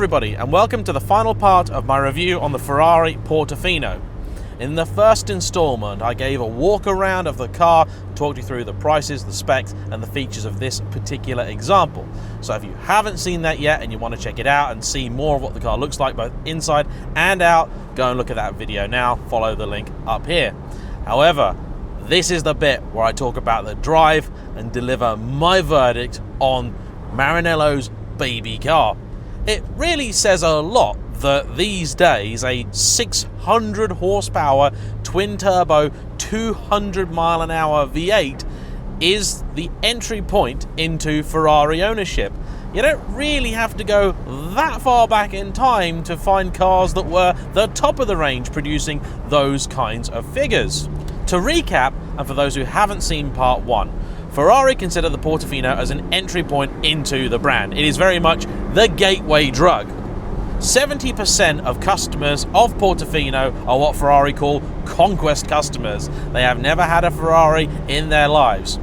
everybody, and welcome to the final part of my review on the Ferrari Portofino. In the first installment, I gave a walk around of the car, talked you through the prices, the specs, and the features of this particular example. So if you haven't seen that yet and you want to check it out and see more of what the car looks like both inside and out, go and look at that video now. Follow the link up here. However, this is the bit where I talk about the drive and deliver my verdict on Maranello's baby car. It really says a lot that these days a 600 horsepower twin turbo 200 mile an hour V8 is the entry point into Ferrari ownership. You don't really have to go that far back in time to find cars that were the top of the range producing those kinds of figures. To recap, and for those who haven't seen part one, Ferrari consider the Portofino as an entry point into the brand. It is very much the gateway drug. 70% of customers of Portofino are what Ferrari call conquest customers. They have never had a Ferrari in their lives.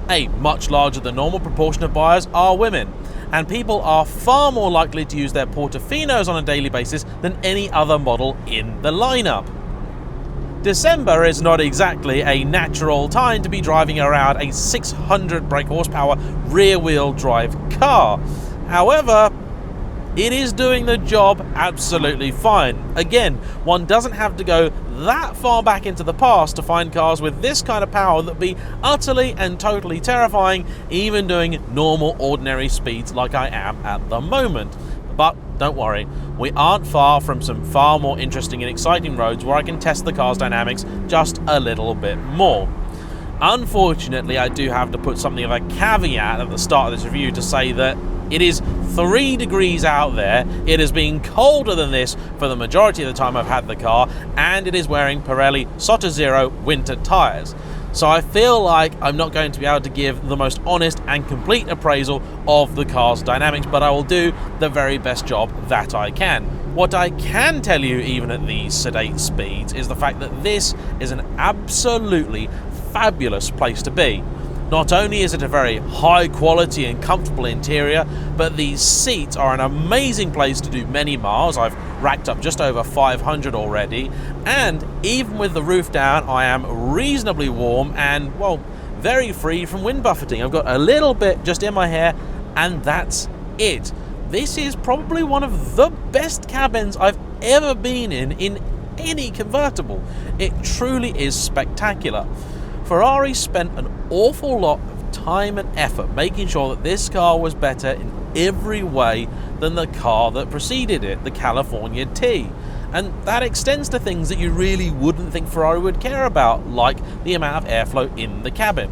A much larger than normal proportion of buyers are women, and people are far more likely to use their Portofinos on a daily basis than any other model in the lineup. December is not exactly a natural time to be driving around a 600 brake horsepower rear-wheel drive car. However, it is doing the job absolutely fine. Again, one doesn't have to go that far back into the past to find cars with this kind of power that be utterly and totally terrifying, even doing normal, ordinary speeds like I am at the moment. But don't worry, we aren't far from some far more interesting and exciting roads where I can test the car's dynamics just a little bit more. Unfortunately, I do have to put something of a caveat at the start of this review to say that it is 3 degrees out there, it has been colder than this for the majority of the time I've had the car, and it is wearing Pirelli Sotto Zero winter tyres. So I feel like I'm not going to be able to give the most honest and complete appraisal of the car's dynamics, but I will do the very best job that I can. What I can tell you, even at these sedate speeds, is the fact that this is an absolutely fabulous place to be. Not only is it a very high quality and comfortable interior, but these seats are an amazing place to do many miles. I've racked up just over 500 already, and even with the roof down, I am reasonably warm and, well, very free from wind buffeting. I've got a little bit just in my hair, and that's it. This is probably one of the best cabins I've ever been in any convertible. It truly is spectacular. Ferrari spent an awful lot of time and effort making sure that this car was better in every way than the car that preceded it, the California T. And that extends to things that you really wouldn't think Ferrari would care about, like the amount of airflow in the cabin.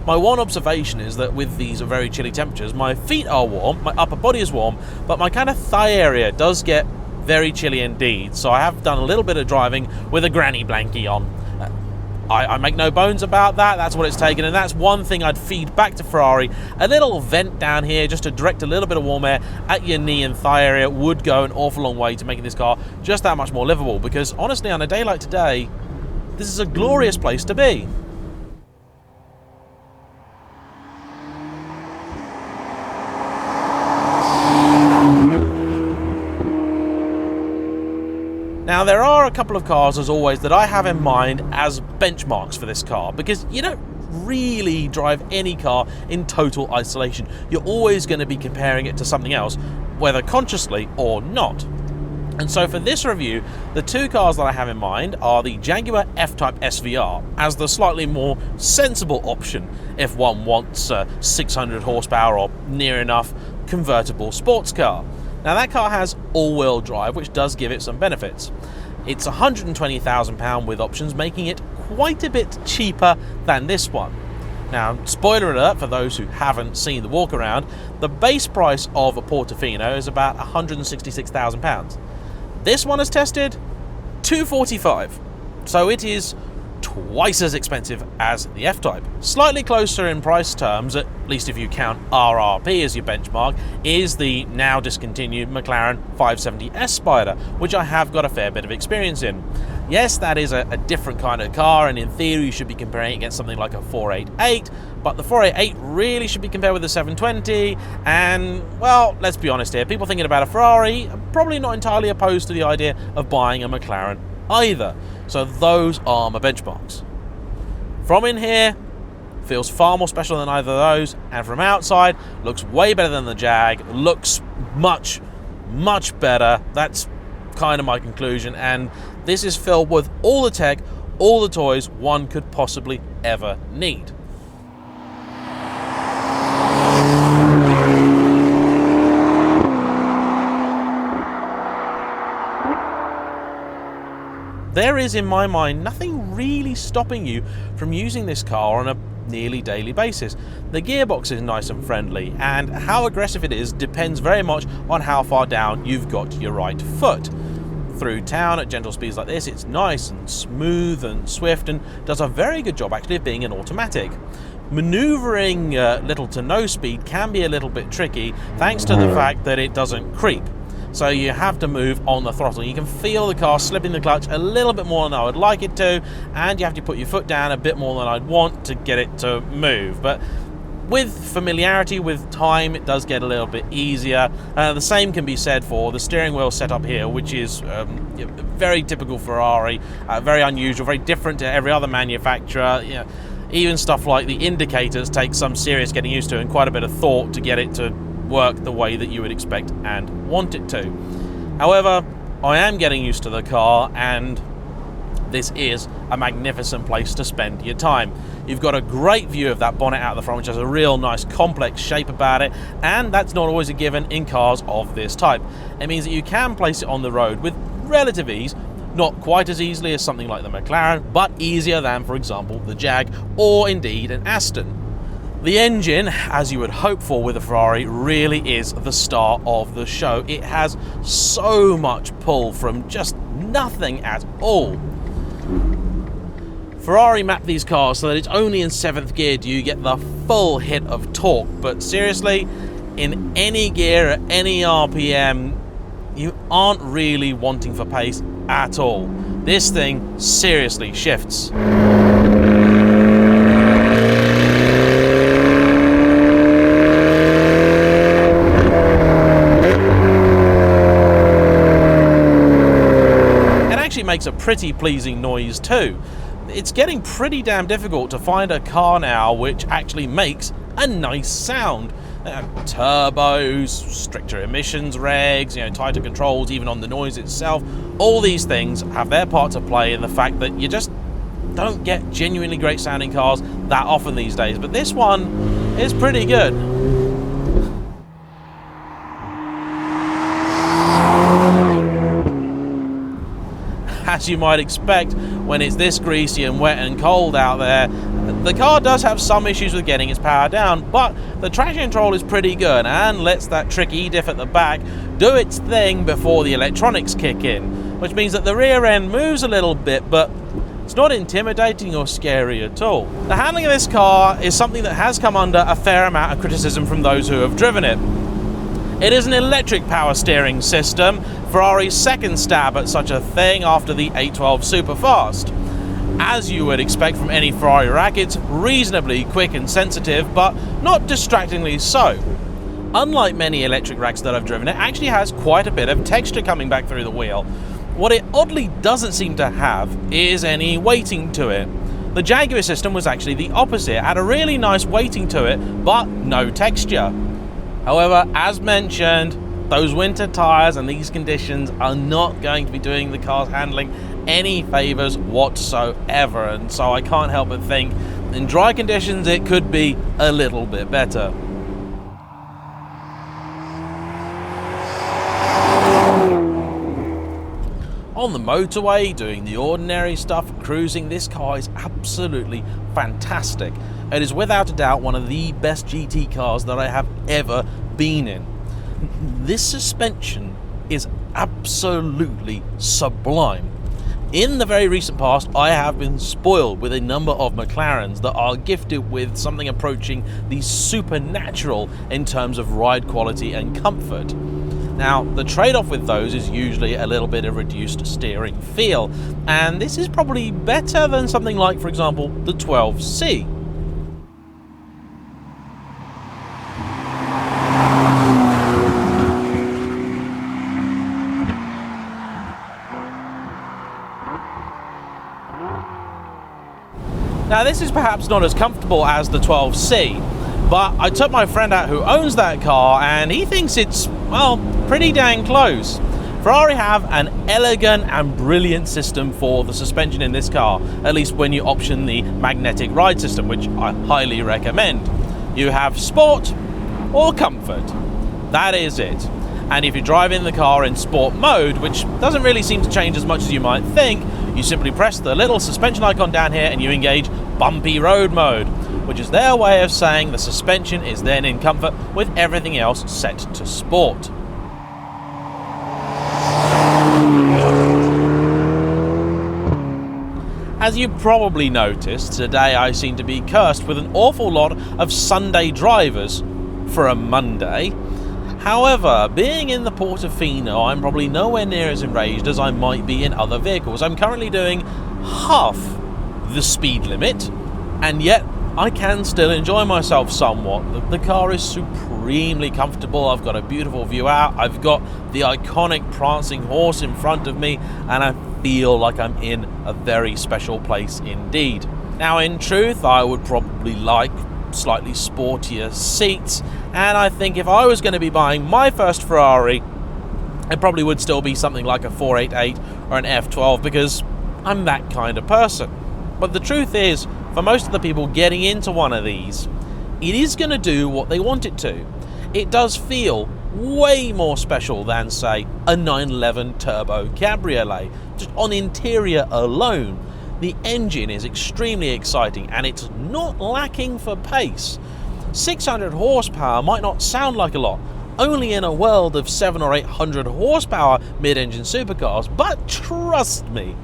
My one observation is that with these very chilly temperatures, my feet are warm, my upper body is warm, but my kind of thigh area does get very chilly indeed, so I have done a little bit of driving with a granny blankie on. I make no bones about that, that's what it's taken, and that's one thing I'd feed back to Ferrari. A little vent down here just to direct a little bit of warm air at your knee and thigh area would go an awful long way to making this car just that much more livable, because honestly, on a day like today, this is a glorious place to be. Now, there are a couple of cars, as always, that I have in mind as benchmarks for this car, because you don't really drive any car in total isolation. You're always going to be comparing it to something else, whether consciously or not. And so for this review, the two cars that I have in mind are the Jaguar F-Type SVR as the slightly more sensible option if one wants a 600 horsepower or near enough convertible sports car. Now, that car has all-wheel drive, which does give it some benefits. It's £120,000 with options, making it quite a bit cheaper than this one. Now, spoiler alert for those who haven't seen the walk around, the base price of a Portofino is about £166,000. This one is tested $245,000, so it is twice as expensive as the F-Type. Slightly closer in price terms, at least if you count RRP as your benchmark, is the now discontinued McLaren 570S Spider, which I have got a fair bit of experience in. Yes, that is a different kind of car, and in theory you should be comparing it against something like a 488, but the 488 really should be compared with the 720, and, well, let's be honest here, people thinking about a Ferrari are probably not entirely opposed to the idea of buying a McLaren either. So those are my benchmarks. From in here, feels far more special than either of those, and from outside, looks way better than the Jag, looks much, much better. That's kind of my conclusion, and this is filled with all the tech, all the toys one could possibly ever need. There is, in my mind, nothing really stopping you from using this car on a nearly daily basis. The gearbox is nice and friendly, and how aggressive it is depends very much on how far down you've got your right foot. Through town at gentle speeds like this, it's nice and smooth and swift, and does a very good job actually of being an automatic. Maneuvering little to no speed can be a little bit tricky thanks to the fact that it doesn't creep. So you have to move on the throttle. You can feel the car slipping the clutch a little bit more than I would like it to, and you have to put your foot down a bit more than I'd want to get it to move. But with familiarity, with time, it does get a little bit easier. The same can be said for the steering wheel setup here, which is very typical Ferrari, very unusual, very different to every other manufacturer. You know, even stuff like the indicators take some serious getting used to and quite a bit of thought to get it to work the way that you would expect and want it to. However, I am getting used to the car, and this is a magnificent place to spend your time. You've got a great view of that bonnet out the front, which has a real nice complex shape about it, and that's not always a given in cars of this type. It means that you can place it on the road with relative ease, not quite as easily as something like the McLaren, but easier than, for example, the Jag or indeed an Aston. The engine, as you would hope for with a Ferrari, really is the star of the show. It has so much pull from just nothing at all. Ferrari mapped these cars so that it's only in 7th gear do you get the full hit of torque, but seriously, in any gear at any RPM, you aren't really wanting for pace at all. This thing seriously shifts. Makes a pretty pleasing noise too. It's getting pretty damn difficult to find a car now which actually makes a nice sound. Turbos, stricter emissions regs, tighter controls even on the noise itself, all these things have their part to play in the fact that you just don't get genuinely great sounding cars that often these days, but this one is pretty good. As you might expect, when it's this greasy and wet and cold out there, the car does have some issues with getting its power down, but the traction control is pretty good and lets that tricky diff at the back do its thing before the electronics kick in, which means that the rear end moves a little bit, but it's not intimidating or scary at all. The handling of this car is something that has come under a fair amount of criticism from those who have driven it. It is an electric power steering system, Ferrari's second stab at such a thing after the 812 Superfast. As you would expect from any Ferrari rack, it's reasonably quick and sensitive, but not distractingly so. Unlike many electric racks that I've driven, it actually has quite a bit of texture coming back through the wheel. What it oddly doesn't seem to have is any weighting to it. The Jaguar system was actually the opposite, had a really nice weighting to it, but no texture. However, as mentioned, those winter tyres and these conditions are not going to be doing the car's handling any favours whatsoever, and so I can't help but think in dry conditions it could be a little bit better. On the motorway, doing the ordinary stuff, cruising, this car is absolutely fantastic. It is without a doubt one of the best GT cars that I have ever been in. This suspension is absolutely sublime. In the very recent past, I have been spoiled with a number of McLarens that are gifted with something approaching the supernatural in terms of ride quality and comfort. Now, the trade-off with those is usually a little bit of reduced steering feel, and this is probably better than something like, for example, the 12C. Now, this is perhaps not as comfortable as the 12C, but I took my friend out who owns that car and he thinks it's, well, pretty dang close. Ferrari have an elegant and brilliant system for the suspension in this car, at least when you option the magnetic ride system, which I highly recommend. You have sport or comfort. That is it. And if you drive in the car in sport mode, which doesn't really seem to change as much as you might think, you simply press the little suspension icon down here and you engage bumpy road mode, which is their way of saying the suspension is then in comfort with everything else set to sport. As you probably noticed, today I seem to be cursed with an awful lot of Sunday drivers for a Monday. However, being in the Portofino, I'm probably nowhere near as enraged as I might be in other vehicles. I'm currently doing half the speed limit, and yet I can still enjoy myself somewhat. The car is supremely comfortable. I've got a beautiful view out. I've got the iconic prancing horse in front of me, and I feel like I'm in a very special place indeed. Now, in truth, I would probably like slightly sportier seats, and I think if I was going to be buying my first Ferrari, it probably would still be something like a 488 or an F12, because I'm that kind of person. But the truth is, for most of the people getting into one of these, it is going to do what they want it to. It does feel way more special than, say, a 911 Turbo Cabriolet. Just on interior alone, the engine is extremely exciting and it's not lacking for pace. 600 horsepower might not sound like a lot, only in a world of 700 or 800 horsepower mid-engine supercars, but trust me,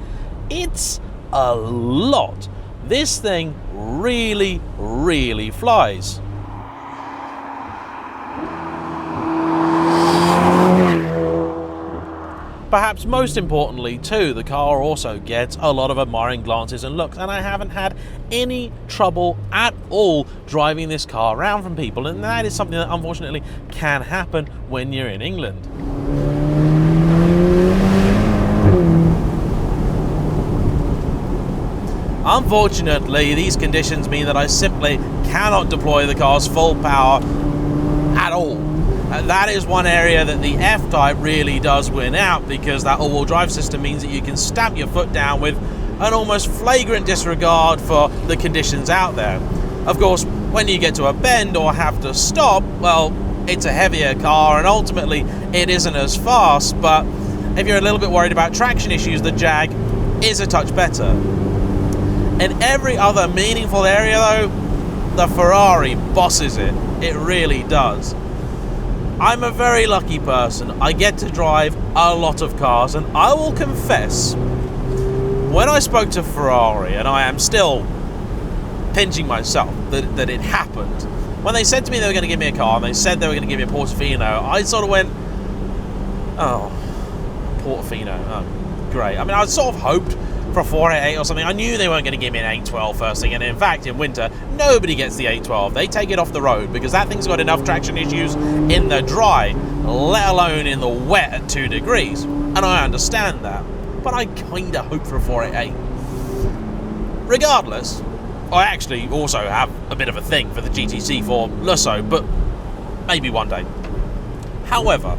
it's a lot. This thing really, really flies. Perhaps most importantly too, the car also gets a lot of admiring glances and looks, and I haven't had any trouble at all driving this car around from people, and that is something that unfortunately can happen when you're in England. Unfortunately, these conditions mean that I simply cannot deploy the car's full power at all. That is one area that the F-Type really does win out, because that all-wheel drive system means that you can stamp your foot down with an almost flagrant disregard for the conditions out there. Of course, when you get to a bend or have to stop, well, it's a heavier car and ultimately it isn't as fast, but if you're a little bit worried about traction issues, the Jag is a touch better. In every other meaningful area though, the Ferrari bosses it. It really does. I'm a very lucky person. I get to drive a lot of cars, and I will confess, when I spoke to Ferrari, and I am still pinching myself that it happened, when they said to me they were going to give me a car, and they said they were going to give me a Portofino, I sort of went, oh, Portofino, oh, great. I mean, I sort of hoped for a 488 or something. I knew they weren't going to give me an 812 first thing, and in fact, in winter, nobody gets the 812. They take it off the road because that thing's got enough traction issues in the dry, let alone in the wet at 2 degrees. And I understand that, but I kind of hope for a 488. Regardless, I actually also have a bit of a thing for the GTC for Lusso, but maybe one day. However,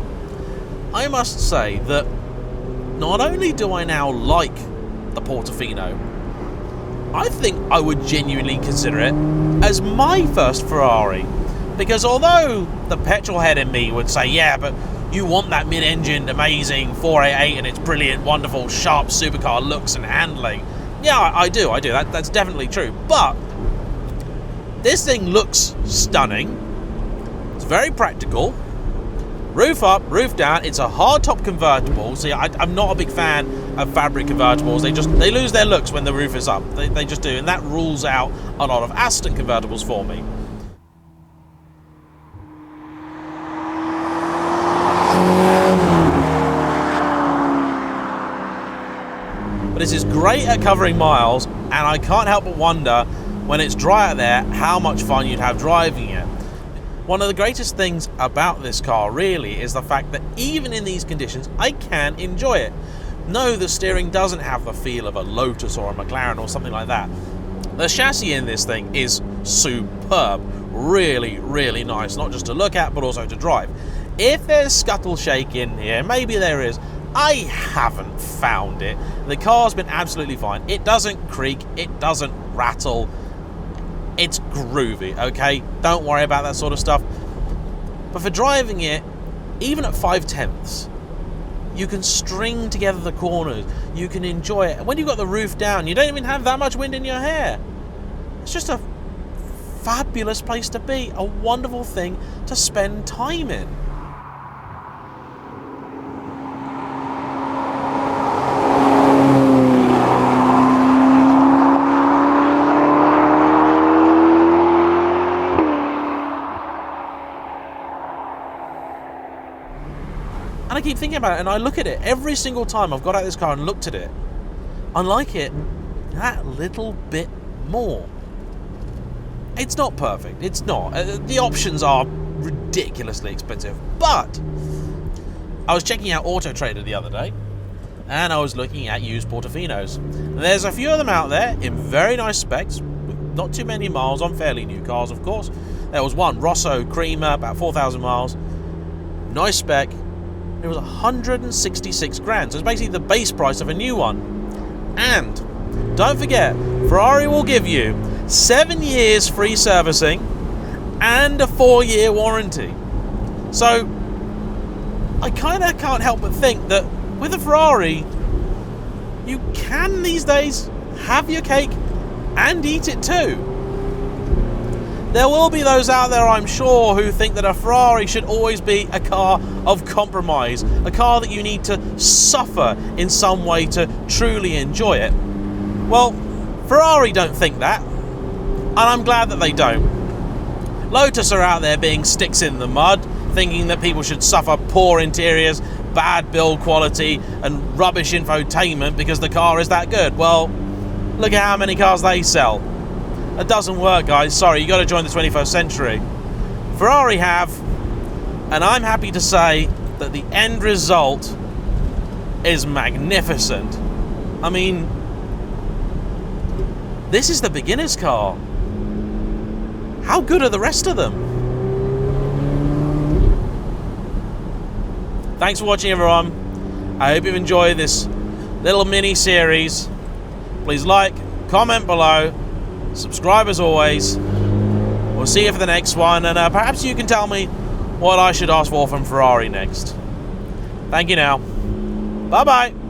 I must say that not only do I now like the Portofino, I think I would genuinely consider it as my first Ferrari, because although the petrol head in me would say, yeah, but you want that mid-engined amazing 488 and its brilliant, wonderful, sharp supercar looks and handling, yeah, I do, that's definitely true, but this thing looks stunning, it's very practical, roof up, roof down. It's a hardtop convertible. See, I'm not a big fan of fabric convertibles. They lose their looks when the roof is up. They just do, and that rules out a lot of Aston convertibles for me. This is great at covering miles, and I can't help but wonder, when it's dry out there, how much fun you'd have driving it. One of the greatest things about this car really is the fact that even in these conditions, I can enjoy it. No, the steering doesn't have the feel of a Lotus or a McLaren or something like that. The chassis in this thing is superb. Really, really nice, not just to look at, but also to drive. If there's scuttle shake in here, maybe there is, I haven't found it. The car's been absolutely fine. It doesn't creak, it doesn't rattle. It's groovy, okay? Don't worry about that sort of stuff. But for driving it, even at 5/10ths, you can string together the corners. You can enjoy it. When you've got the roof down, you don't even have that much wind in your hair. It's just a fabulous place to be. A wonderful thing to spend time in. And I keep thinking about it, and I look at it every single time I've got out of this car and looked at it. I like it that little bit more. It's not perfect. It's not. The options are ridiculously expensive. But I was checking out Auto Trader the other day, and I was looking at used Portofinos. There's a few of them out there in very nice specs, with not too many miles on fairly new cars, of course. There was one, Rosso Creamer, about 4,000 miles. Nice spec. It was 166 grand, so it's basically the base price of a new one. And don't forget, Ferrari will give you 7 years free servicing and a 4-year warranty. So I kind of can't help but think that with a Ferrari, you can these days have your cake and eat it too. There will be those out there, I'm sure, who think that a Ferrari should always be a car of compromise, a car that you need to suffer in some way to truly enjoy it. Well, Ferrari don't think that, and I'm glad that they don't. Lotus are out there being sticks in the mud, thinking that people should suffer poor interiors, bad build quality, and rubbish infotainment because the car is that good. Well, look at how many cars they sell. It doesn't work, guys. Sorry, you got to join the 21st century. Ferrari have, and I'm happy to say that the end result is magnificent. I mean, this is the beginner's car. How good are the rest of them? Thanks for watching, everyone. I hope you've enjoyed this little mini series. Please like, comment below. Subscribe as always. We'll see you for the next one, and perhaps you can tell me what I should ask for from Ferrari next. Thank you now. Bye bye.